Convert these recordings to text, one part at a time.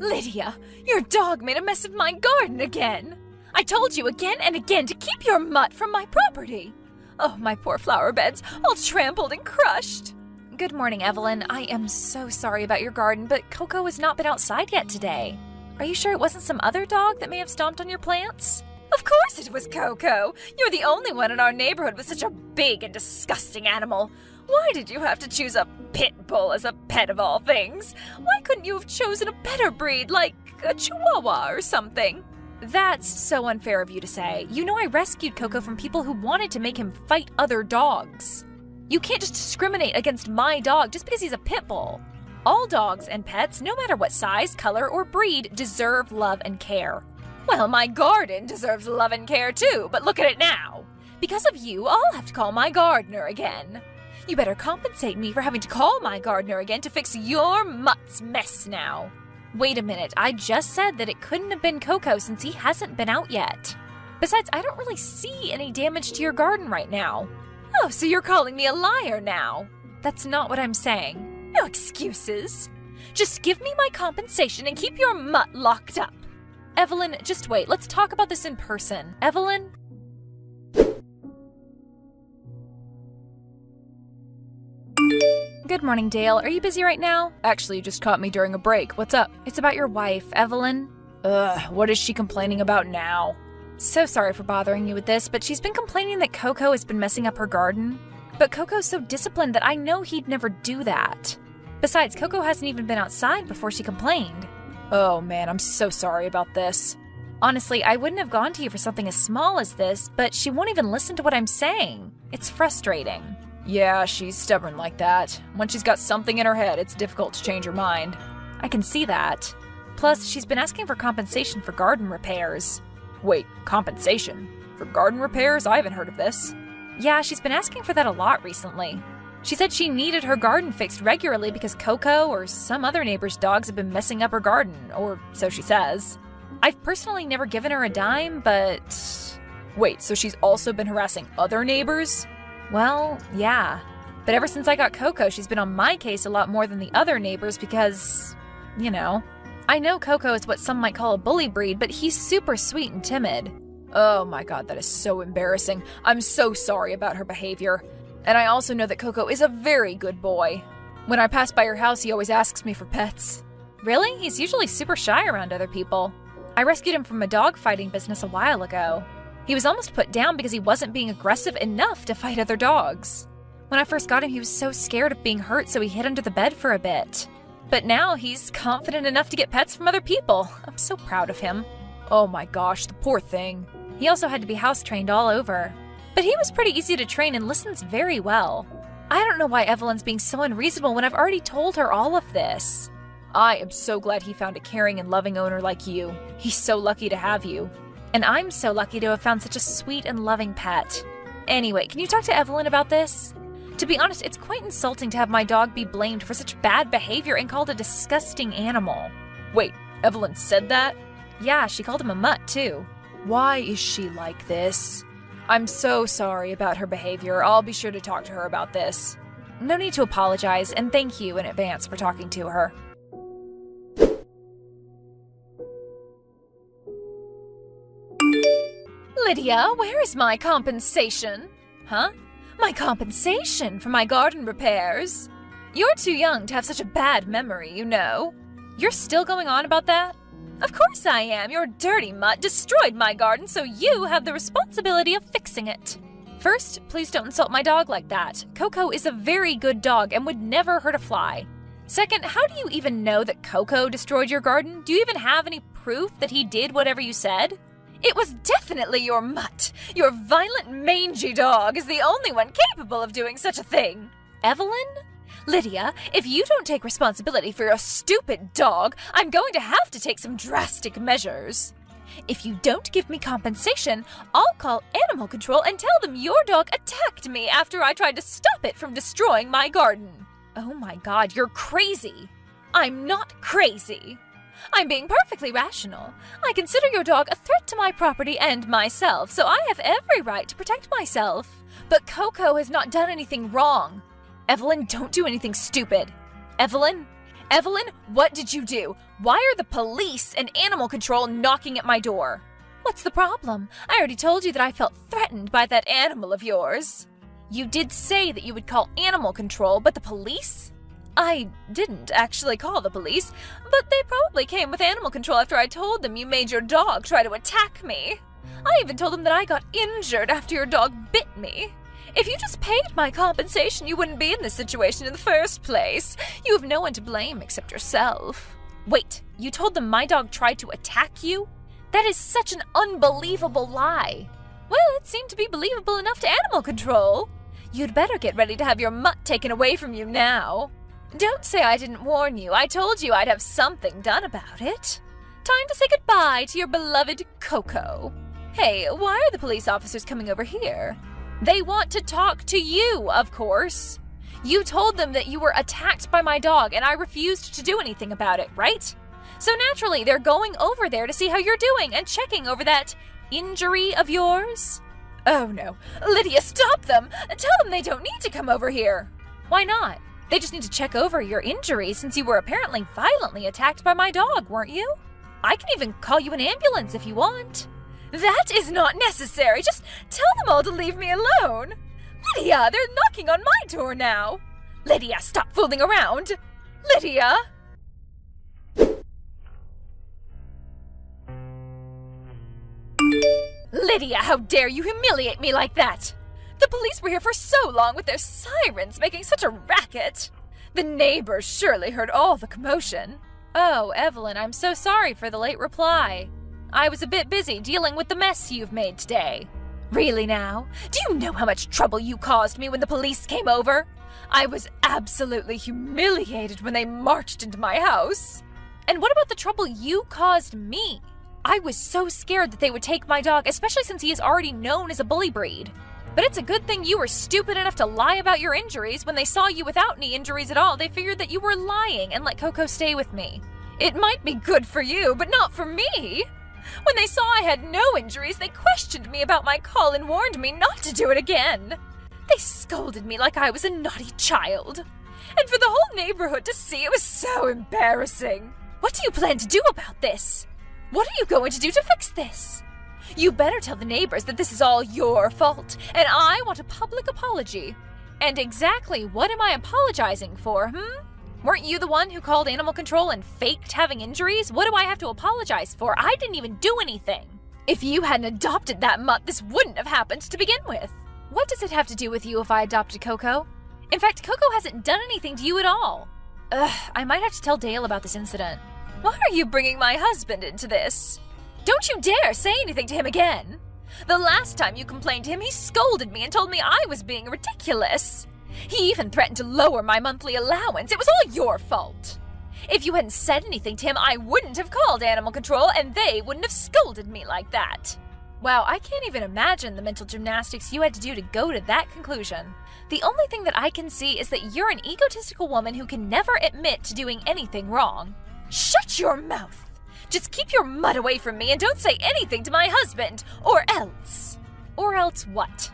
Lydia, your dog made a mess of my garden again. I told you again and again to keep your mutt from my property. Oh, my poor flower beds, all trampled and crushed. Good morning, Evelyn. I am so sorry about your garden, but Coco has not been outside yet today. Are you sure it wasn't some other dog that may have stomped on your plants? Of course it was Coco. You're the only one in our neighborhood with such a big and disgusting animal. Why did you have to choose a pit bull as a pet of all things? Why couldn't you have chosen a better breed, like a Chihuahua or something? That's so unfair of you to say. You know I rescued Coco from people who wanted to make him fight other dogs. You can't just discriminate against my dog just because he's a pit bull. All dogs and pets, no matter what size, color, or breed, deserve love and care. Well, my garden deserves love and care too, but look at it now. Because of you, I'll have to call my gardener again. You better compensate me for having to call my gardener again to fix your mutt's mess now. Wait a minute, I just said that it couldn't have been Coco since he hasn't been out yet. Besides, I don't really see any damage to your garden right now. Oh, so you're calling me a liar now? That's not what I'm saying. No excuses. Just give me my compensation and keep your mutt locked up. Evelyn, just wait. Let's talk about this in person. Evelyn? Good morning, Dale. Are you busy right now? Actually, you just caught me during a break. What's up? It's about your wife, Evelyn. What is she complaining about now? So sorry for bothering you with this, but she's been complaining that Coco has been messing up her garden. But Coco's so disciplined that I know he'd never do that. Besides, Coco hasn't even been outside before she complained. Oh man, I'm so sorry about this. Honestly, I wouldn't have gone to you for something as small as this, but she won't even listen to what I'm saying. It's frustrating. Yeah, she's stubborn like that. Once she's got something in her head, it's difficult to change her mind. I can see that. Plus, she's been asking for compensation for garden repairs. Wait, compensation? For garden repairs? I haven't heard of this. Yeah, she's been asking for that a lot recently. She said she needed her garden fixed regularly because Coco or some other neighbor's dogs have been messing up her garden, or so she says. I've personally never given her a dime, but... Wait, so she's also been harassing other neighbors? Well, yeah. But ever since I got Coco, she's been on my case a lot more than the other neighbors because, you know. I know Coco is what some might call a bully breed, but he's super sweet and timid. Oh my god, that is so embarrassing. I'm so sorry about her behavior. And I also know that Coco is a very good boy. When I pass by your house, he always asks me for pets. Really? He's usually super shy around other people. I rescued him from a dog fighting business a while ago. He was almost put down because he wasn't being aggressive enough to fight other dogs. When I first got him, he was so scared of being hurt, so he hid under the bed for a bit. But now he's confident enough to get pets from other people. I'm so proud of him. Oh my gosh, the poor thing. He also had to be house trained all over. But he was pretty easy to train and listens very well. I don't know why Evelyn's being so unreasonable when I've already told her all of this. I am so glad he found a caring and loving owner like you. He's so lucky to have you. And I'm so lucky to have found such a sweet and loving pet. Anyway, can you talk to Evelyn about this? To be honest, it's quite insulting to have my dog be blamed for such bad behavior and called a disgusting animal. Wait, Evelyn said that? Yeah, she called him a mutt too. Why is she like this? I'm so sorry about her behavior. I'll be sure to talk to her about this. No need to apologize, and thank you in advance for talking to her. Lydia, where is my compensation? Huh? My compensation for my garden repairs? You're too young to have such a bad memory, you know. You're still going on about that? Of course I am. Your dirty mutt destroyed my garden, so you have the responsibility of fixing it. First, please don't insult my dog like that. Coco is a very good dog and would never hurt a fly. Second, how do you even know that Coco destroyed your garden? Do you even have any proof that he did whatever you said? It was definitely your mutt. Your violent, mangy dog is the only one capable of doing such a thing. Evelyn? Lydia, if you don't take responsibility for your stupid dog, I'm going to have to take some drastic measures. If you don't give me compensation, I'll call animal control and tell them your dog attacked me after I tried to stop it from destroying my garden. Oh my god, you're crazy. I'm not crazy. I'm being perfectly rational. I consider your dog a threat to my property and myself, so I have every right to protect myself. But Coco has not done anything wrong. Evelyn, don't do anything stupid. Evelyn? Evelyn, what did you do? Why are the police and animal control knocking at my door? What's the problem? I already told you that I felt threatened by that animal of yours. You did say that you would call animal control, but the police? I didn't actually call the police, but they probably came with animal control after I told them you made your dog try to attack me. I even told them that I got injured after your dog bit me. If you just paid my compensation, you wouldn't be in this situation in the first place. You have no one to blame except yourself. Wait, you told them my dog tried to attack you? That is such an unbelievable lie. Well, it seemed to be believable enough to animal control. You'd better get ready to have your mutt taken away from you now. Don't say I didn't warn you. I told you I'd have something done about it. Time to say goodbye to your beloved Coco. Hey, why are the police officers coming over here? They want to talk to you, of course. You told them that you were attacked by my dog and I refused to do anything about it, right? So naturally, they're going over there to see how you're doing and checking over that injury of yours. Oh no. Lydia, stop them! Tell them they don't need to come over here. Why not? They just need to check over your injury since you were apparently violently attacked by my dog, weren't you? I can even call you an ambulance if you want. That is not necessary. Just tell them all to leave me alone. Lydia, they're knocking on my door now. Lydia, stop fooling around. Lydia! Lydia, how dare you humiliate me like that? The police were here for so long with their sirens making such a racket. The neighbors surely heard all the commotion. Oh, Evelyn, I'm so sorry for the late reply. I was a bit busy dealing with the mess you've made today. Really now? Do you know how much trouble you caused me when the police came over? I was absolutely humiliated when they marched into my house. And what about the trouble you caused me? I was so scared that they would take my dog, especially since he is already known as a bully breed. But it's a good thing you were stupid enough to lie about your injuries. When they saw you without any injuries at all, they figured that you were lying and let Coco stay with me. It might be good for you, but not for me. When they saw I had no injuries, they questioned me about my call and warned me not to do it again. They scolded me like I was a naughty child. And for the whole neighborhood to see, it was so embarrassing. What do you plan to do about this? What are you going to do to fix this? You better tell the neighbors that this is all your fault, and I want a public apology. And exactly what am I apologizing for, Weren't you the one who called animal control and faked having injuries? What do I have to apologize for? I didn't even do anything. If you hadn't adopted that mutt, this wouldn't have happened to begin with. What does it have to do with you if I adopted Coco? In fact, Coco hasn't done anything to you at all. I might have to tell Dale about this incident. Why are you bringing my husband into this? Don't you dare say anything to him again. The last time you complained to him, he scolded me and told me I was being ridiculous. He even threatened to lower my monthly allowance. It was all your fault. If you hadn't said anything to him, I wouldn't have called animal control and they wouldn't have scolded me like that. Wow, I can't even imagine the mental gymnastics you had to do to go to that conclusion. The only thing that I can see is that you're an egotistical woman who can never admit to doing anything wrong. Shut your mouth! Just keep your mutt away from me and don't say anything to my husband, or else. Or else what?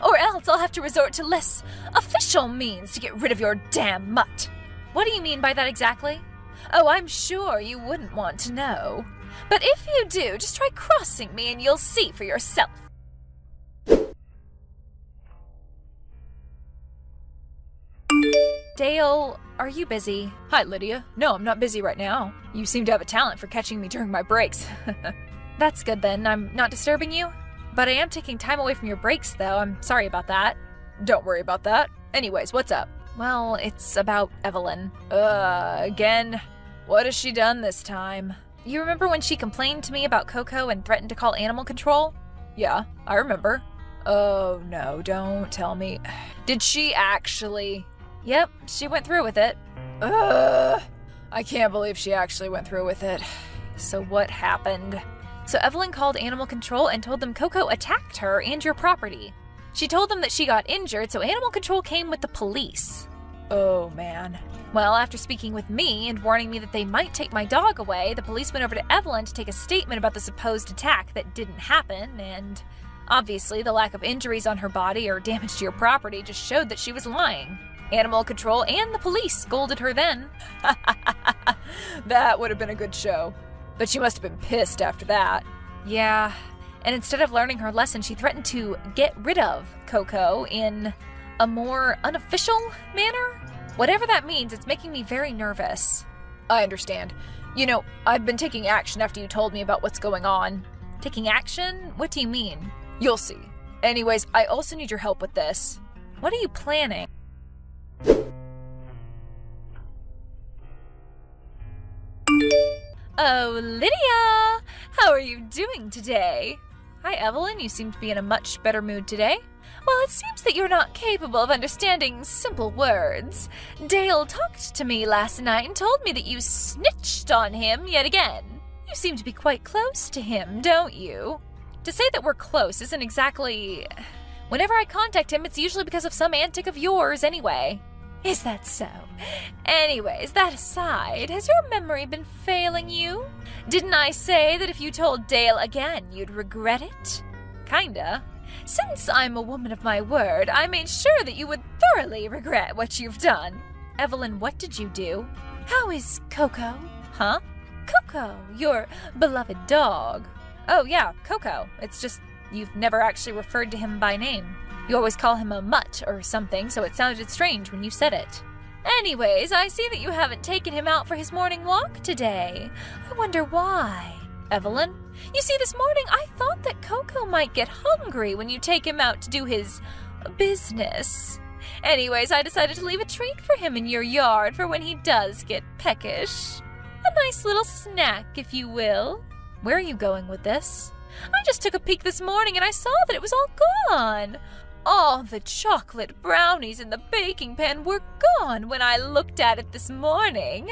Or else I'll have to resort to less official means to get rid of your damn mutt. What do you mean by that exactly? Oh, I'm sure you wouldn't want to know. But if you do, just try crossing me and you'll see for yourself. Dale, are you busy? Hi, Lydia. No, I'm not busy right now. You seem to have a talent for catching me during my breaks. That's good then. I'm not disturbing you? But I am taking time away from your breaks, though. I'm sorry about that. Don't worry about that. Anyways, what's up? Well, it's about Evelyn. Again? What has she done this time? You remember when she complained to me about Coco and threatened to call animal control? Yeah, I remember. Oh no, don't tell me. Did she actually? Yep, she went through with it. I can't believe she actually went through with it. So what happened? So Evelyn called animal control and told them Coco attacked her and your property. She told them that she got injured, so animal control came with the police. Oh man. Well, after speaking with me and warning me that they might take my dog away, the police went over to Evelyn to take a statement about the supposed attack that didn't happen, and obviously the lack of injuries on her body or damage to your property just showed that she was lying. Animal control and the police scolded her then. That would have been a good show. But she must have been pissed after that. Yeah, and instead of learning her lesson, she threatened to get rid of Coco in a more unofficial manner. Whatever that means, it's making me very nervous. I understand. You know, I've been taking action after you told me about what's going on. Taking action? What do you mean? You'll see. Anyways, I also need your help with this. What are you planning? Oh, Lydia! How are you doing today? Hi, Evelyn. You seem to be in a much better mood today. Well, it seems that you're not capable of understanding simple words. Dale talked to me last night and told me that you snitched on him yet again. You seem to be quite close to him, don't you? To say that we're close isn't exactly... Whenever I contact him, it's usually because of some antic of yours anyway. Is that so? Anyways, that aside, has your memory been failing you? Didn't I say that if you told Dale again, you'd regret it? Kinda. Since I'm a woman of my word, I made sure that you would thoroughly regret what you've done. Evelyn, what did you do? How is Coco? Huh? Coco, your beloved dog. Oh yeah, Coco. It's just you've never actually referred to him by name. You always call him a mutt or something, so it sounded strange when you said it. Anyways, I see that you haven't taken him out for his morning walk today. I wonder why. Evelyn, you see, this morning I thought that Coco might get hungry when you take him out to do his business. Anyways, I decided to leave a treat for him in your yard for when he does get peckish. A nice little snack, if you will. Where are you going with this? I just took a peek this morning and I saw that it was all gone. All the chocolate brownies in the baking pan were gone when I looked at it this morning.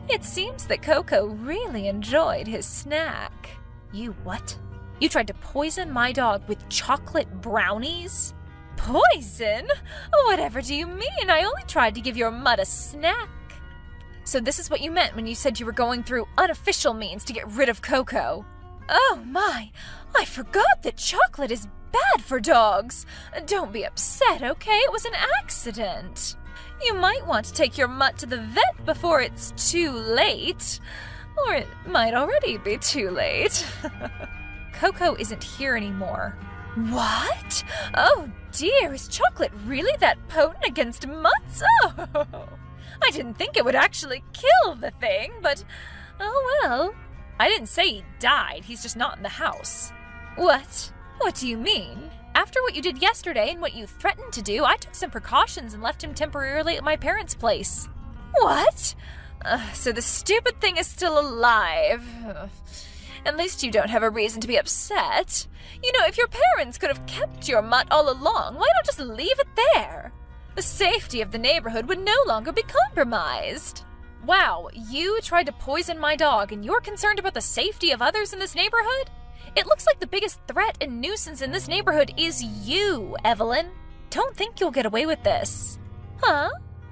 It seems that Coco really enjoyed his snack. You what? You tried to poison my dog with chocolate brownies? Poison? Whatever do you mean? I only tried to give your mutt a snack. So this is what you meant when you said you were going through unofficial means to get rid of Coco. Oh my, I forgot that chocolate is bad for dogs. Don't be upset, okay? It was an accident. You might want to take your mutt to the vet before it's too late. Or it might already be too late. Coco isn't here anymore. What? Oh dear, is chocolate really that potent against mutts? Oh, I didn't think it would actually kill the thing, but oh well. I didn't say he died, he's just not in the house. What? What do you mean? After what you did yesterday and what you threatened to do, I took some precautions and left him temporarily at my parents' place. What? So the stupid thing is still alive. At least you don't have a reason to be upset. You know, if your parents could have kept your mutt all along, why not just leave it there? The safety of the neighborhood would no longer be compromised. Wow, you tried to poison my dog and you're concerned about the safety of others in this neighborhood? It looks like the biggest threat and nuisance in this neighborhood is you, Evelyn. Don't think you'll get away with this. Huh?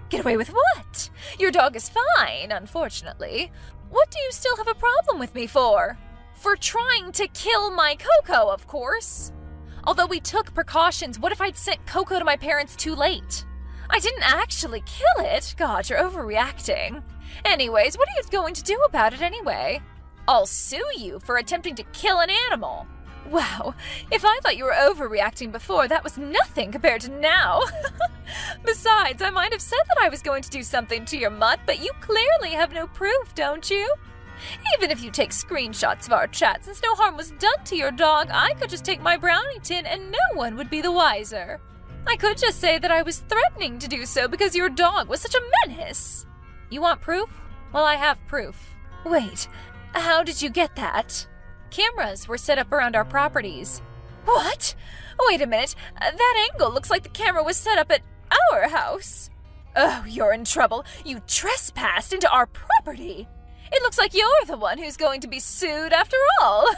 Get away with what? Your dog is fine, unfortunately. What do you still have a problem with me for? For trying to kill my Coco, of course. Although we took precautions, what if I'd sent Coco to my parents too late? I didn't actually kill it. God, you're overreacting. Anyways, what are you going to do about it anyway? I'll sue you for attempting to kill an animal. Wow, if I thought you were overreacting before, that was nothing compared to now. Besides, I might have said that I was going to do something to your mutt, but you clearly have no proof, don't you? Even if you take screenshots of our chat, since no harm was done to your dog, I could just take my brownie tin and no one would be the wiser. I could just say that I was threatening to do so because your dog was such a menace. You want proof? Well, I have proof. Wait, how did you get that? Cameras were set up around our properties. What? Wait a minute, that angle looks like the camera was set up at our house. Oh, you're in trouble. You trespassed into our property. It looks like you're the one who's going to be sued after all.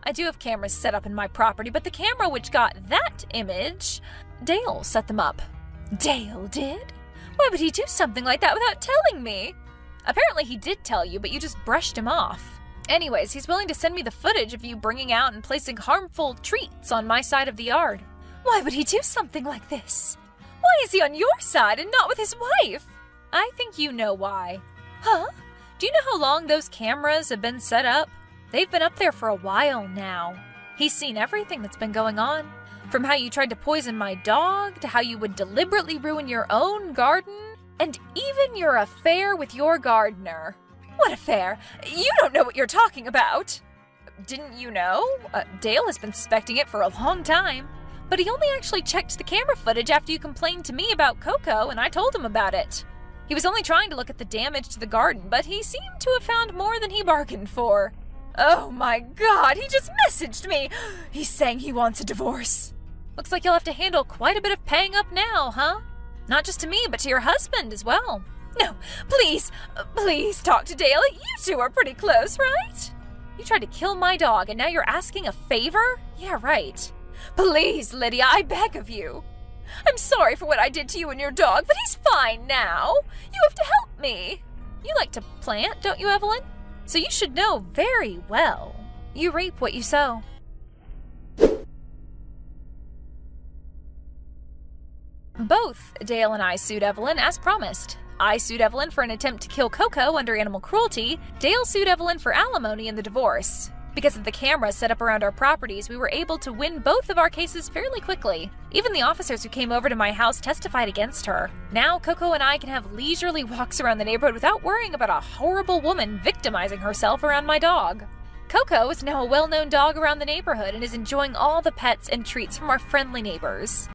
I do have cameras set up in my property, but the camera which got that image, Dale set them up. Dale did? Why would he do something like that without telling me? Apparently he did tell you, but you just brushed him off. Anyways, he's willing to send me the footage of you bringing out and placing harmful treats on my side of the yard. Why would he do something like this? Why is he on your side and not with his wife? I think you know why. Huh? Do you know how long those cameras have been set up? They've been up there for a while now. He's seen everything that's been going on. From how you tried to poison my dog, to how you would deliberately ruin your own garden, and even your affair with your gardener. What affair? You don't know what you're talking about. Didn't you know? Dale has been suspecting it for a long time. But he only actually checked the camera footage after you complained to me about Coco, and I told him about it. He was only trying to look at the damage to the garden, but he seemed to have found more than he bargained for. Oh my God, he just messaged me! He's saying he wants a divorce. Looks like you'll have to handle quite a bit of paying up now, huh? Not just to me, but to your husband as well. No, please talk to Dale. You two are pretty close, right? You tried to kill my dog, and now you're asking a favor? Yeah, right. Please, Lydia, I beg of you. I'm sorry for what I did to you and your dog, but he's fine now. You have to help me. You like to plant, don't you, Evelyn? So you should know very well. You reap what you sow. Both Dale and I sued Evelyn as promised. I sued Evelyn for an attempt to kill Coco under animal cruelty. Dale sued Evelyn for alimony in the divorce. Because of the cameras set up around our properties, we were able to win both of our cases fairly quickly. Even the officers who came over to my house testified against her. Now Coco and I can have leisurely walks around the neighborhood without worrying about a horrible woman victimizing herself around my dog. Coco is now a well-known dog around the neighborhood and is enjoying all the pets and treats from our friendly neighbors.